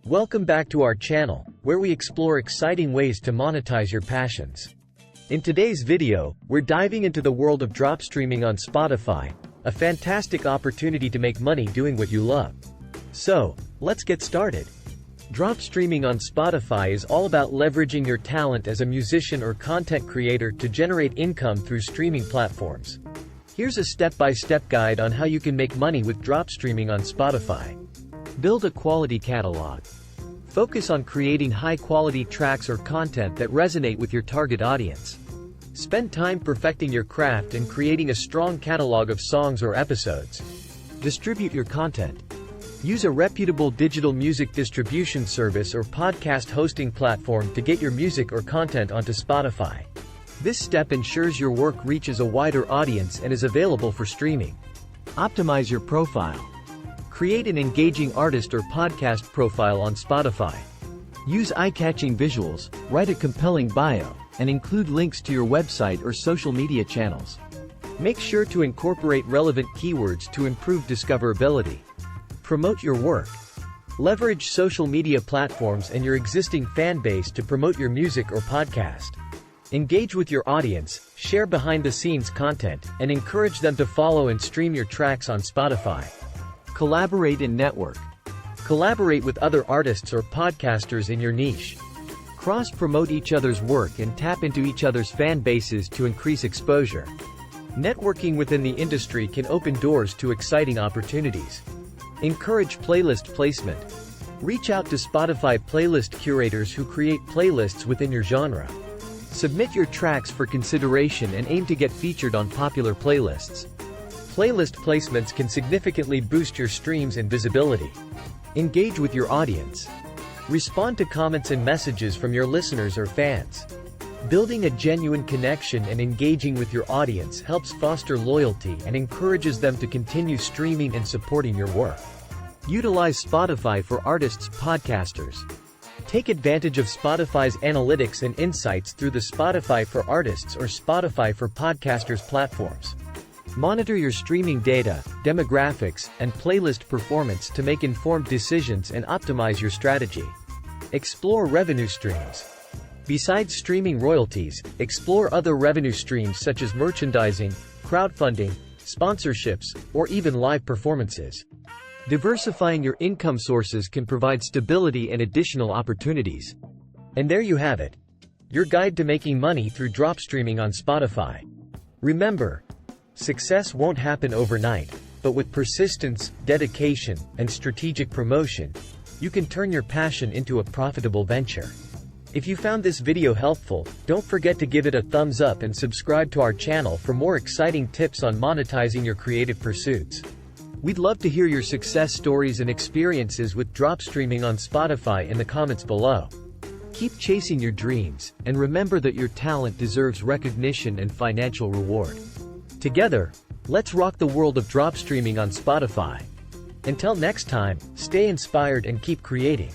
Welcome back to our channel, where we explore exciting ways to monetize your passions. In today's video, we're diving into the world of drop streaming on Spotify, a fantastic opportunity to make money doing what you love. So, let's get started. Drop streaming on Spotify is all about leveraging your talent as a musician or content creator to generate income through streaming platforms. Here's a step-by-step guide on how you can make money with drop streaming on Spotify. Build a quality catalog. Focus on creating high-quality tracks or content that resonate with your target audience. Spend time perfecting your craft and creating a strong catalog of songs or episodes. Distribute your content. Use a reputable digital music distribution service or podcast hosting platform to get your music or content onto Spotify. This step ensures your work reaches a wider audience and is available for streaming. Optimize your profile. Create an engaging artist or podcast profile on Spotify. Use eye-catching visuals, write a compelling bio, and include links to your website or social media channels. Make sure to incorporate relevant keywords to improve discoverability. Promote your work. Leverage social media platforms and your existing fan base to promote your music or podcast. Engage with your audience, share behind-the-scenes content, and encourage them to follow and stream your tracks on Spotify. Collaborate and network. Collaborate with other artists or podcasters in your niche. Cross-promote each other's work and tap into each other's fan bases to increase exposure. Networking within the industry can open doors to exciting opportunities. Encourage playlist placement. Reach out to Spotify playlist curators who create playlists within your genre. Submit your tracks for consideration and aim to get featured on popular playlists. Playlist placements can significantly boost your streams and visibility. Engage with your audience. Respond to comments and messages from your listeners or fans. Building a genuine connection and engaging with your audience helps foster loyalty and encourages them to continue streaming and supporting your work. Utilize Spotify for artists, podcasters. Take advantage of Spotify's analytics and insights through the Spotify for Artists or Spotify for Podcasters platforms. Monitor your streaming data, demographics, and playlist performance to make informed decisions and optimize your strategy. Explore revenue streams. Besides streaming royalties, explore other revenue streams such as merchandising, crowdfunding, sponsorships, or even live performances. Diversifying your income sources can provide stability and additional opportunities. And there you have it. Your guide to making money through drop streaming on Spotify. Remember, success won't happen overnight, but with persistence, dedication, and strategic promotion, you can turn your passion into a profitable venture. If you found this video helpful, don't forget to give it a thumbs up and subscribe to our channel for more exciting tips on monetizing your creative pursuits. We'd love to hear your success stories and experiences with drop streaming on Spotify in the comments below. Keep chasing your dreams, and remember that your talent deserves recognition and financial reward. Together, let's rock the world of drop streaming on Spotify. Until next time, stay inspired and keep creating.